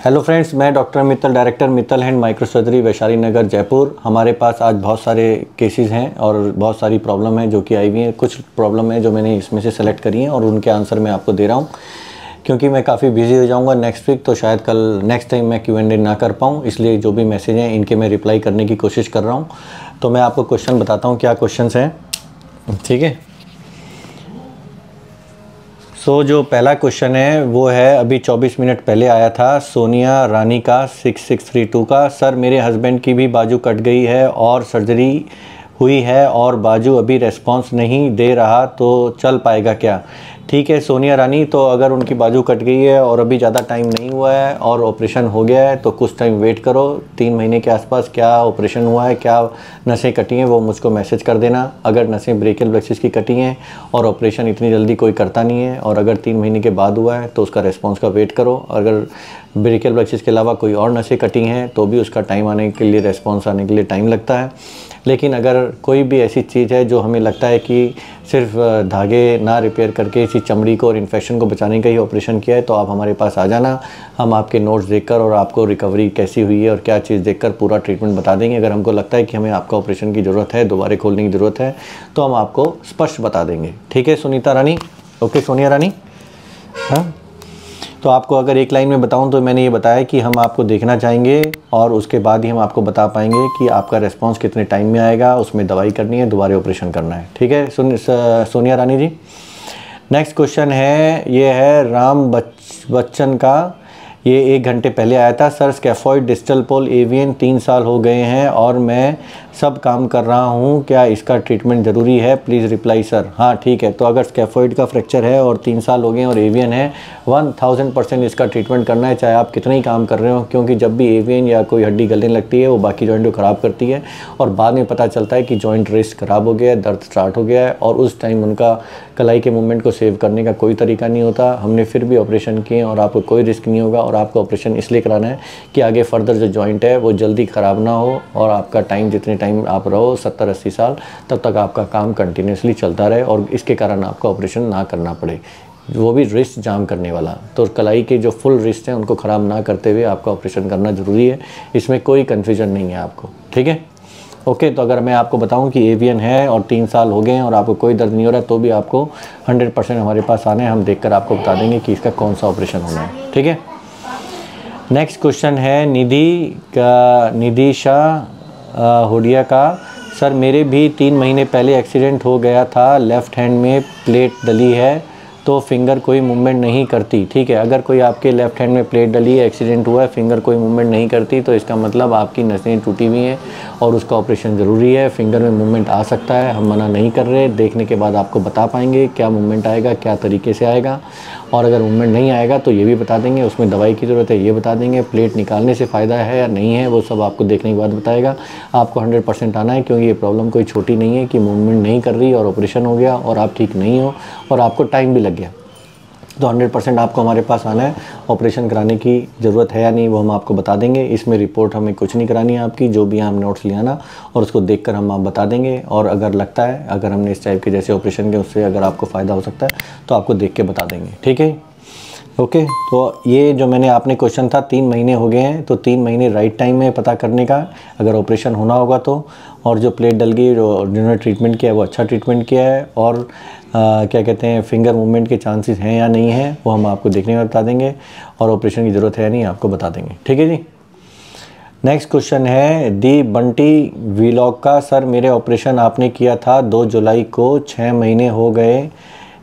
Hello friends, मैं doctor Mittal, director Mittal hand micro surgery, Vaishali Nagar, Jaipur. हमारे पास आज बहुत सारे केसेस हैं और बहुत सारी प्रॉब्लम है जो कि आई हुई हैं। कुछ प्रॉब्लम है जो मैंने इसमें से सेलेक्ट करी हैं और उनके आंसर मैं आपको दे रहा हूं, क्योंकि मैं काफ़ी बिजी हो जाऊंगा नेक्स्ट वीक, तो शायद कल नेक्स्ट टाइम मैं Q&A ना कर पाऊँ, इसलिए जो भी मैसेज हैं इनके मैं रिप्लाई करने की कोशिश कर रहा हूँ। तो मैं आपको क्वेश्चन बताता हूँ क्या क्वेश्चन हैं, ठीक है। जो पहला क्वेश्चन है वो है, अभी 24 मिनट पहले आया था, सोनिया रानी का 6632 का। सर, मेरे हस्बैंड की भी बाजू कट गई है और सर्जरी हुई है और बाजू अभी रेस्पॉन्स नहीं दे रहा, तो चल पाएगा क्या? ठीक है सोनिया रानी, तो अगर उनकी बाजू कट गई है और अभी ज़्यादा टाइम नहीं हुआ है और ऑपरेशन हो गया है तो कुछ टाइम वेट करो। 3 महीने के आसपास क्या ऑपरेशन हुआ है, क्या नसें कटी हैं, वो मुझको मैसेज कर देना। अगर नसें ब्रेकियल प्लेक्सिस की कटी हैं और ऑपरेशन इतनी जल्दी कोई करता नहीं है, और अगर 3 महीने के बाद हुआ है तो उसका रेस्पॉन्स का वेट करो। अगर ब्रेकियल प्लेक्सिस के अलावा कोई और नसें कटी हैं तो भी उसका टाइम आने के लिए, रेस्पॉन्स आने के लिए टाइम लगता है। लेकिन अगर कोई भी ऐसी चीज़ है जो हमें लगता है कि सिर्फ धागे ना रिपेयर करके इसी चमड़ी को और इन्फेक्शन को बचाने का ही ऑपरेशन किया है, तो आप हमारे पास आ जाना। हम आपके नोट्स देखकर और आपको रिकवरी कैसी हुई है और क्या चीज़ देखकर पूरा ट्रीटमेंट बता देंगे। अगर हमको लगता है कि हमें आपका ऑपरेशन की ज़रूरत है, दोबारा खोलने की ज़रूरत है, तो हम आपको स्पष्ट बता देंगे। ठीक है सुनीता रानी, ओके सोनिया रानी। हाँ, तो आपको अगर एक लाइन में बताऊं तो मैंने ये बताया कि हम आपको देखना चाहेंगे और उसके बाद ही हम आपको बता पाएंगे कि आपका रेस्पॉन्स कितने टाइम में आएगा, उसमें दवाई करनी है, दोबारा ऑपरेशन करना है। ठीक है सोनिया रानी जी। नेक्स्ट क्वेश्चन है, ये है राम बच्चन का, ये 1 घंटे पहले आया था। सर, स्कैफॉइड डिस्टल पोल एवियन 3 साल हो गए हैं और मैं सब काम कर रहा हूँ, क्या इसका ट्रीटमेंट ज़रूरी है? Please reply sir. हाँ ठीक है, तो अगर स्कैफॉइड का फ्रैक्चर है और 3 साल हो गए और एवियन है, 1000% इसका ट्रीटमेंट करना है, चाहे आप कितना ही काम कर रहे हो। क्योंकि जब भी एवियन या कोई हड्डी गलने लगती है वो बाकी जॉइंट को ख़राब करती है और बाद में पता चलता है कि जॉइंट रिस्ट ख़राब हो गया है, दर्द स्टार्ट हो गया है, और उस टाइम उनका कलाई के मूवमेंट को सेव करने का कोई तरीका नहीं होता। हमने फिर भी ऑपरेशन किए और आपको कोई रिस्क नहीं होगा, और आपको ऑपरेशन इसलिए कराना है कि आगे फर्दर जो जॉइंट है वो जल्दी ख़राब ना हो, और आपका टाइम, जितने टाइम आप रहो 70-80 साल, तब तक आपका काम कंटिन्यूसली चलता रहे और इसके कारण आपको ऑपरेशन ना करना पड़े, वो भी रिस्ट जाम करने वाला। तो कलाई के जो फुल रिस्ट हैं उनको ख़राब ना करते हुए आपका ऑपरेशन करना ज़रूरी है, इसमें कोई कन्फ्यूजन नहीं है आपको। ठीक है, ओके। तो अगर मैं आपको बताऊं कि एवियन है और 3 साल हो गए हैं और आपको कोई दर्द नहीं हो रहा, तो भी आपको 100% हमारे पास आना है, हम देखकर आपको बता देंगे कि इसका कौन सा ऑपरेशन होना है। ठीक है, नेक्स्ट क्वेश्चन है निधि शाह हुडिया का। सर, मेरे भी 3 महीने पहले एक्सीडेंट हो गया था, लेफ़्ट हैंड में प्लेट डली है तो फिंगर कोई मूवमेंट नहीं करती। ठीक है, अगर कोई आपके लेफ़्ट हैंड में प्लेट डली है, एक्सीडेंट हुआ है, फिंगर कोई मूवमेंट नहीं करती, तो इसका मतलब आपकी नसें टूटी हुई हैं और उसका ऑपरेशन ज़रूरी है। फिंगर में मूवमेंट आ सकता है, हम मना नहीं कर रहे, देखने के बाद आपको बता पाएंगे क्या मूवमेंट आएगा, क्या तरीके से आएगा, और अगर मूवमेंट नहीं आएगा तो ये भी बता देंगे, उसमें दवाई की ज़रूरत है ये बता देंगे, प्लेट निकालने से फ़ायदा है या नहीं है वो सब आपको देखने के बाद बताएगा। आपको 100% आना है, क्योंकि ये प्रॉब्लम कोई छोटी नहीं है कि मूवमेंट नहीं कर रही और ऑपरेशन हो गया और आप ठीक नहीं हो और आपको टाइम भी लग गया। तो 100% आपको हमारे पास आना है। ऑपरेशन कराने की ज़रूरत है या नहीं वो हम आपको बता देंगे। इसमें रिपोर्ट हमें कुछ नहीं करानी है आपकी, जो भी हम नोट्स ले आना और उसको देखकर हम आप बता देंगे। और अगर लगता है, अगर हमने इस टाइप के जैसे ऑपरेशन के उससे अगर आपको फ़ायदा हो सकता है तो आपको देख के बता देंगे। ठीक है, ओके। तो ये जो मैंने आपने क्वेश्चन था, 3 महीने हो गए हैं, तो 3 महीने राइट टाइम है पता करने का अगर ऑपरेशन होना होगा तो। और जो प्लेट डल गई, जो जिन्होंने ट्रीटमेंट किया है वो अच्छा ट्रीटमेंट किया है, और क्या कहते हैं, फिंगर मूवमेंट के चांसेस हैं या नहीं है वो हम आपको देखने में बता देंगे, और ऑपरेशन की ज़रूरत है या नहीं आपको बता देंगे। ठीक है जी। नेक्स्ट क्वेश्चन है दी बंटी व्लॉग का। सर, मेरे ऑपरेशन आपने किया था 2 जुलाई को, 6 महीने हो गए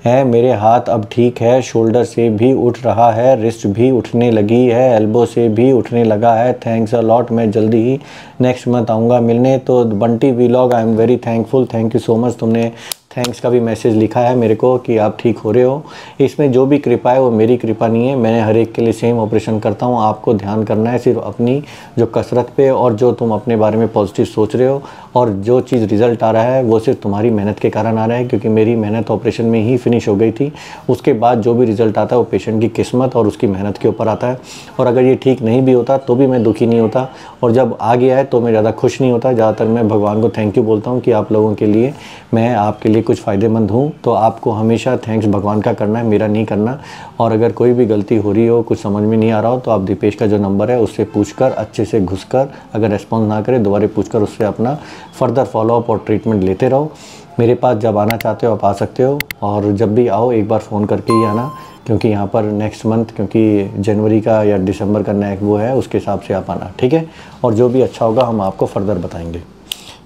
है, मेरे हाथ अब ठीक है, शोल्डर से भी उठ रहा है, रिस्ट भी उठने लगी है, एल्बो से भी उठने लगा है। थैंक्स अ लॉट, मैं जल्दी ही नेक्स्ट मंथ आऊँगा मिलने। तो Bunty vlog, I am very thankful, thank you so much. तुमने थैंक्स का भी मैसेज लिखा है मेरे को कि आप ठीक हो रहे हो। इसमें जो भी कृपा है वो मेरी कृपा नहीं है, मैंने हर एक के लिए सेम ऑपरेशन करता हूँ। आपको ध्यान करना है सिर्फ अपनी जो कसरत पे, और जो तुम अपने बारे में पॉजिटिव सोच रहे हो, और जो चीज़ रिज़ल्ट आ रहा है वो सिर्फ तुम्हारी मेहनत के कारण आ रहा है, क्योंकि मेरी मेहनत ऑपरेशन में ही फिनिश हो गई थी। उसके बाद जो भी रिज़ल्ट आता है वो पेशेंट की किस्मत और उसकी मेहनत के ऊपर आता है। और अगर ये ठीक नहीं भी होता तो भी मैं दुखी नहीं होता, और जब आ गया है तो मैं ज़्यादा खुश नहीं होता। ज़्यादातर मैं भगवान को थैंक यू बोलता हूँ कि आप लोगों के लिए मैं आपके लिए कुछ फ़ायदेमंद हूँ तो आपको हमेशा थैंक्स भगवान का करना है, मेरा नहीं करना। और अगर कोई भी गलती हो रही हो, कुछ समझ में नहीं आ रहा हो, तो आप दीपेश का जो नंबर है उससे पूछकर, अच्छे से घुसकर, अगर रेस्पॉन्स ना करे दोबारा पूछकर उससे अपना फर्दर फॉलोअप और ट्रीटमेंट लेते रहो। मेरे पास जब आना चाहते हो आप आ सकते हो, और जब भी आओ एक बार फ़ोन करके ही आना, क्योंकि यहाँ पर नेक्स्ट मंथ, क्योंकि जनवरी का या दिसंबर का नेक्स्ट वो है, उसके हिसाब से आप आना, ठीक है। और जो भी अच्छा होगा हम आपको फर्दर बताएंगे,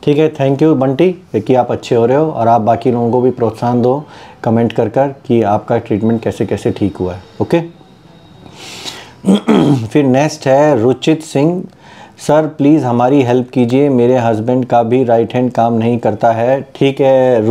ठीक है। थैंक यू बंटी कि आप अच्छे हो रहे हो, और आप बाकी लोगों को भी प्रोत्साहन दो कमेंट कर कि आपका ट्रीटमेंट कैसे कैसे ठीक हुआ है, ओके। फिर नेक्स्ट है रुचित सिंह, सर प्लीज़ हमारी हेल्प कीजिए, मेरे हस्बैंड का भी राइट हैंड काम नहीं करता है। ठीक है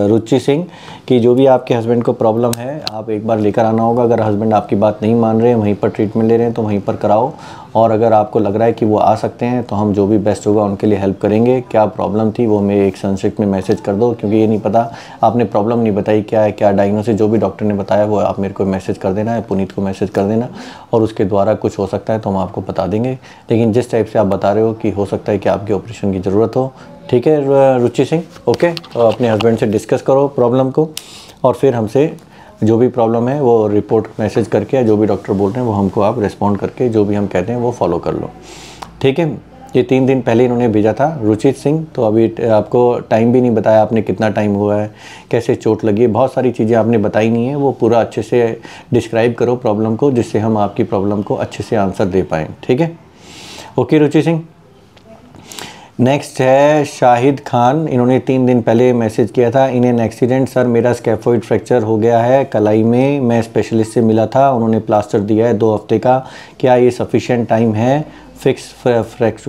रुचि सिंह कि जो भी आपके हस्बैंड को प्रॉब्लम है आप एक बार लेकर आना होगा। अगर हस्बैंड आपकी बात नहीं मान रहे हैं, वहीं पर ट्रीटमेंट ले रहे हैं, तो वहीं पर कराओ। और अगर आपको लग रहा है कि वो आ सकते हैं तो हम जो भी बेस्ट होगा उनके लिए हेल्प करेंगे। क्या प्रॉब्लम थी वो हमें एक संक्षिप्त में मैसेज कर दो, क्योंकि ये नहीं पता, आपने प्रॉब्लम नहीं बताई क्या है, क्या डायग्नोसिस, जो भी डॉक्टर ने बताया वो आप मेरे को मैसेज कर देना है, पुनीत को मैसेज कर देना, और उसके द्वारा कुछ हो सकता है तो हम आपको बता देंगे। लेकिन जिस टाइप से आप बता रहे हो कि हो सकता है कि आपके ऑपरेशन की ज़रूरत हो, ठीक है रुचि सिंह, ओके। तो अपने हस्बैंड से डिस्कस करो प्रॉब्लम को, और फिर हमसे जो भी प्रॉब्लम है वो रिपोर्ट मैसेज करके, या जो भी डॉक्टर बोल रहे हैं वो हमको आप रिस्पॉन्ड करके जो भी हम कहते हैं वो फॉलो कर लो, ठीक है। ये 3 दिन पहले इन्होंने भेजा था रुचित सिंह, तो अभी आपको टाइम भी नहीं बताया आपने, कितना टाइम हुआ है, कैसे चोट लगी है, बहुत सारी चीज़ें आपने बताई नहीं है। वो पूरा अच्छे से डिस्क्राइब करो प्रॉब्लम को, जिससे हम आपकी प्रॉब्लम को अच्छे से आंसर दे पाएँ, ठीक है। ओके रुचि सिंह। नेक्स्ट है शाहिद खान, इन्होंने 3 दिन पहले मैसेज किया था, इन एन एक्सीडेंट सर मेरा स्कैफोइड फ्रैक्चर हो गया है कलाई में, मैं स्पेशलिस्ट से मिला था, उन्होंने प्लास्टर दिया है 2 हफ्ते का, क्या ये सफिशिएंट टाइम है फिक्स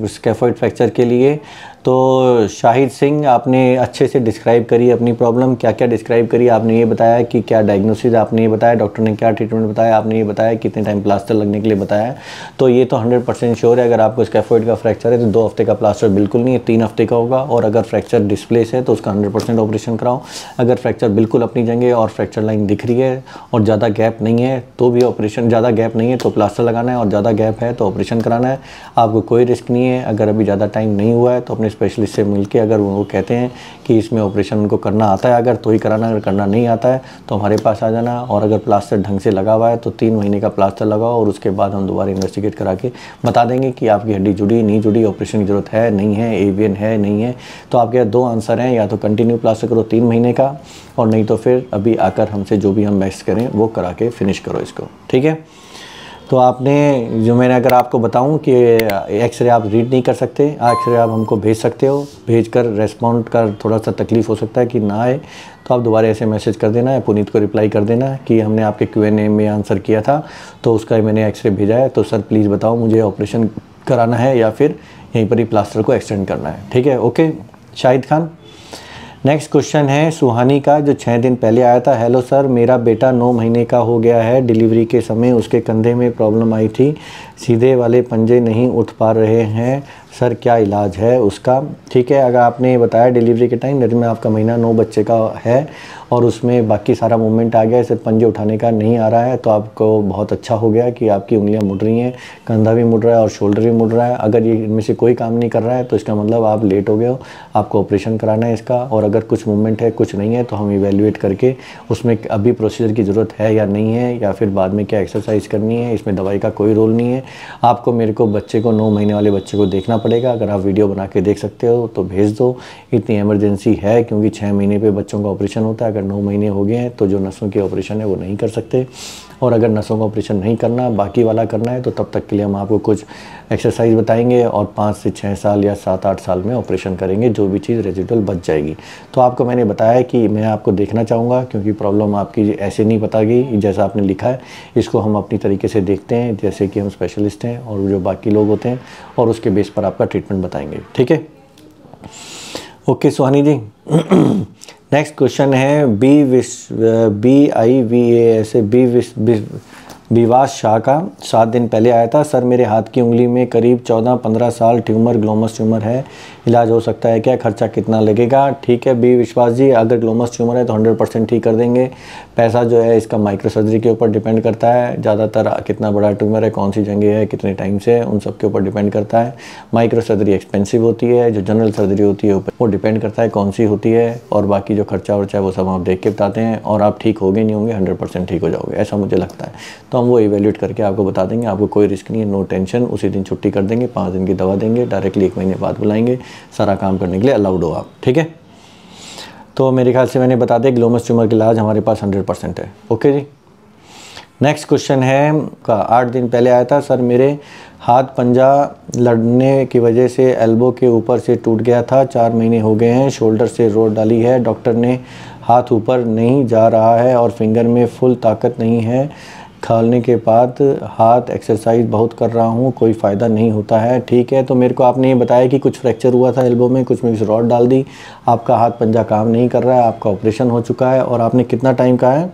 स्कैफोइड फ्रैक्चर के लिए। तो शाहिद सिंह आपने अच्छे से डिस्क्राइब करी अपनी प्रॉब्लम, क्या क्या डिस्क्राइब करी आपने, ये बताया कि क्या डायग्नोसिस आपने ये बताया, डॉक्टर ने क्या ट्रीटमेंट बताया, आपने ये बताया कितने टाइम प्लास्टर लगने के लिए बताया। तो ये तो 100% श्योर है, अगर आपको स्कैफोइड का फ्रैक्चर है तो 2 हफ्ते का प्लास्टर बिल्कुल नहीं है, 3 हफ्ते का होगा। और अगर फ्रैक्चर डिस्प्लेस है तो उसका 100% ऑपरेशन कराओ। अगर फ्रैक्चर बिल्कुल अपनी जगह और फ्रैक्चर लाइन दिख रही है और ज़्यादा गैप नहीं है तो भी ऑपरेशन, ज़्यादा गैप नहीं है तो प्लास्टर लगाना है, और ज़्यादा गैप है तो ऑपरेशन कराना है। आपको कोई रिस्क नहीं है। अगर अभी ज़्यादा टाइम नहीं हुआ है तो अपने स्पेशलिस्ट से मिलकर, अगर वो कहते हैं कि इसमें ऑपरेशन उनको करना आता है अगर तो ही कराना, अगर करना नहीं आता है तो हमारे पास आ जाना। और अगर प्लास्टर ढंग से लगा हुआ है तो 3 महीने का प्लास्टर लगाओ, और उसके बाद हम दोबारा इन्वेस्टिगेट करा के बता देंगे कि आपकी हड्डी जुड़ी नहीं जुड़ी, ऑपरेशन की ज़रूरत है नहीं है, एवियन है नहीं है। तो आपके 2 आंसर हैं, या तो कंटिन्यू प्लास्टर करो 3 महीने का, और नहीं तो फिर अभी आकर हमसे जो भी हम बेस्ट करें वो करा के फिनिश करो इसको, ठीक है। तो आपने जो मैंने अगर आपको बताऊं कि एक्सरे आप रीड नहीं कर सकते, एक्सरे आप हमको भेज सकते हो, भेजकर रेस्पॉन्ड कर थोड़ा सा तकलीफ़ हो सकता है कि ना आए, तो आप दोबारा ऐसे मैसेज कर देना है, पुनीत को रिप्लाई कर देना है कि हमने आपके Q&A में आंसर किया था तो उसका मैंने एक्सरे भेजा है, तो सर प्लीज़ बताओ मुझे ऑपरेशन कराना है या फिर यहीं पर ही प्लास्टर को एक्सटेंड करना है, ठीक है। Okay Shahid Khan. Next question है सुहानी का, जो 6 दिन पहले आया था। हेलो सर, मेरा बेटा 9 महीने का हो गया है, डिलीवरी के समय उसके कंधे में प्रॉब्लम आई थी, सीधे वाले पंजे नहीं उठ पा रहे हैं, सर क्या इलाज है उसका। ठीक है, अगर आपने बताया डिलीवरी के टाइम में आपका महीना 9 बच्चे का है और उसमें बाकी सारा मूवमेंट आ गया है, सिर्फ पंजे उठाने का नहीं आ रहा है, तो आपको बहुत अच्छा हो गया कि आपकी उंगलियां मुड़ रही हैं, कंधा भी मुड़ रहा है और शोल्डर भी मुड़ रहा है। अगर ये इनमें से कोई काम नहीं कर रहा है तो इसका मतलब आप लेट हो गए हो, आपको ऑपरेशन कराना है इसका। और अगर कुछ मूवमेंट है कुछ नहीं है तो हम इवेल्युएट करके उसमें अभी प्रोसीजर की ज़रूरत है या नहीं है, या फिर बाद में क्या एक्सरसाइज करनी है, इसमें दवाई का कोई रोल नहीं है। आपको मेरे को बच्चे को 9 महीने वाले बच्चे को देखना पड़ेगा। अगर आप वीडियो बना के देख सकते हो तो भेज दो, इतनी इमरजेंसी है क्योंकि 6 महीने पे बच्चों का ऑपरेशन होता है। अगर 9 महीने हो गए हैं तो जो नसों के ऑपरेशन है वो नहीं कर सकते, और अगर नसों का ऑपरेशन नहीं करना बाकी वाला करना है तो तब तक के लिए हम आपको कुछ एक्सरसाइज बताएंगे और 5 से 6 साल या 7-8 साल में ऑपरेशन करेंगे, जो भी चीज़ रेजिडुअल बच जाएगी। तो आपको मैंने बताया कि मैं आपको देखना चाहूँगा क्योंकि प्रॉब्लम आपकी ऐसे नहीं पता गई जैसा आपने लिखा है, इसको हम अपनी तरीके से देखते हैं जैसे कि हम स्पेशलिस्ट हैं और जो बाकी लोग होते हैं, और उसके बेस पर आपका ट्रीटमेंट बताएंगे। ठीक है, ओके सुहानी जी। नेक्स्ट क्वेश्चन है विवास शाह का, 7 दिन पहले आया था। सर मेरे हाथ की उंगली में करीब 14-15 साल ट्यूमर ग्लोमस ट्यूमर है, इलाज हो सकता है क्या, खर्चा कितना लगेगा? ठीक है बी विश्वास जी, अगर ग्लोमस ट्यूमर है तो 100% ठीक कर देंगे। पैसा जो है इसका माइक्रो सर्जरी के ऊपर डिपेंड करता है, ज़्यादातर कितना बड़ा ट्यूमर है, कौन सी जगह है, कितने टाइम से है, उन सब के ऊपर डिपेंड करता है। माइक्रो सर्जरी एक्सपेंसिव होती है, जो जनरल सर्जरी होती है वो डिपेंड करता है कौन सी होती है, और बाकी जो खर्चा वर्चा है वो सब आप देख के बताते हैं, और आप ठीक होगे नहीं होंगे 100% ठीक हो जाओगे, ऐसा मुझे लगता है। तो हम वो इवेल्यूएट करके आपको बता देंगे, आपको कोई रिस्क नहीं है, नो टेंशन। उसी दिन छुट्टी कर देंगे, 5 दिन की दवा देंगे, डायरेक्टली 1 महीने बाद बुलाएंगे, सारा काम करने के लिए अलाउड हो आप, ठीक है। तो मेरे ख्याल से मैंने बता दिया ग्लोमस ट्यूमर का इलाज हमारे पास 100% है। ओके जी। नेक्स्ट क्वेश्चन है का 8 दिन पहले आया था, सर मेरे हाथ पंजा लड़ने की वजह से एल्बो के ऊपर से टूट गया था, 4 महीने हो गए हैं, शोल्डर से रोड डाली है, डॉक्टर ने हाथ ऊपर नहीं जा रहा है और फिंगर में फुल ताकत नहीं है, खाने के बाद हाथ एक्सरसाइज बहुत कर रहा हूँ, कोई फ़ायदा नहीं होता है। ठीक है, तो मेरे को आपने ये बताया कि कुछ फ्रैक्चर हुआ था एल्बो में, कुछ में रॉड डाल दी, आपका हाथ पंजा काम नहीं कर रहा है, आपका ऑपरेशन हो चुका है, और आपने कितना टाइम कहा है?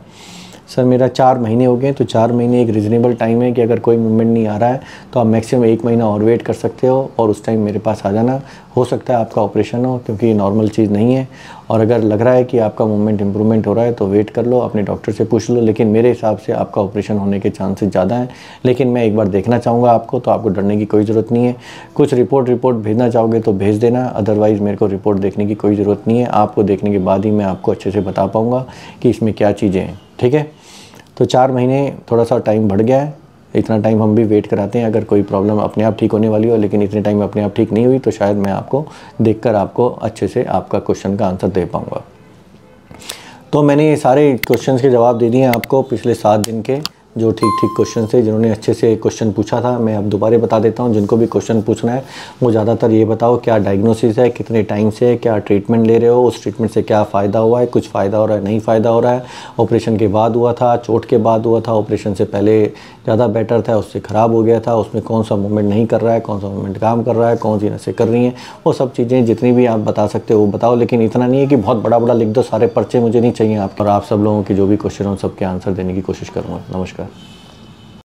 सर मेरा 4 महीने हो गए। तो 4 महीने एक रिजनेबल टाइम है कि अगर कोई मूवमेंट नहीं आ रहा है तो आप मैक्सिमम 1 महीना और वेट कर सकते हो, और उस टाइम मेरे पास आ जाना। हो सकता है आपका ऑपरेशन हो, क्योंकि ये नॉर्मल चीज़ नहीं है, और अगर लग रहा है कि आपका मूवमेंट इंप्रूवमेंट हो रहा है तो वेट कर लो, अपने डॉक्टर से पूछ लो, लेकिन मेरे हिसाब से आपका ऑपरेशन होने के चांसेस ज़्यादा हैं। लेकिन मैं एक बार देखना चाहूँगा आपको, तो आपको डरने की कोई ज़रूरत नहीं है। कुछ रिपोर्ट भेजना चाहोगे तो भेज देना, अदरवाइज़ मेरे को रिपोर्ट देखने की कोई ज़रूरत नहीं है। आपको देखने के बाद ही मैं आपको अच्छे से बता पाऊँगा कि इसमें क्या चीज़ें हैं, ठीक है। तो 4 महीने थोड़ा सा टाइम बढ़ गया है, इतना टाइम हम भी वेट कराते हैं अगर कोई प्रॉब्लम अपने आप ठीक होने वाली हो, लेकिन इतने टाइम अपने आप ठीक नहीं हुई तो शायद मैं आपको देखकर आपको अच्छे से आपका क्वेश्चन का आंसर दे पाऊँगा। तो मैंने ये सारे क्वेश्चंस के जवाब दे दिए हैं आपको पिछले 7 दिन के, जो ठीक क्वेश्चन थे, जिन्होंने अच्छे से क्वेश्चन पूछा था। मैं अब दोबारा बता देता हूँ, जिनको भी क्वेश्चन पूछना है वो ज़्यादातर ये बताओ क्या डायग्नोसिस है, कितने टाइम से, क्या ट्रीटमेंट ले रहे हो, उस ट्रीटमेंट से क्या फ़ायदा हुआ है, कुछ फ़ायदा हो रहा है, नहीं फ़ायदा हो रहा है, ऑपरेशन के बाद हुआ था, चोट के बाद हुआ था, ऑपरेशन से पहले ज़्यादा बेटर था, उससे ख़राब हो गया था, उसमें कौन सा मूवमेंट नहीं कर रहा है, कौन सा मूवमेंट काम कर रहा है, कौन सी नसें कर रही हैं, वो सब चीज़ें जितनी भी आप बता सकते हो वो बताओ। लेकिन इतना नहीं है कि बहुत बड़ा लिख दो, सारे पर्चे मुझे नहीं चाहिए आपके, और आप सब लोगों के जो भी क्वेश्चन हो सबके आंसर देने की कोशिश करूँगा। नमस्कार।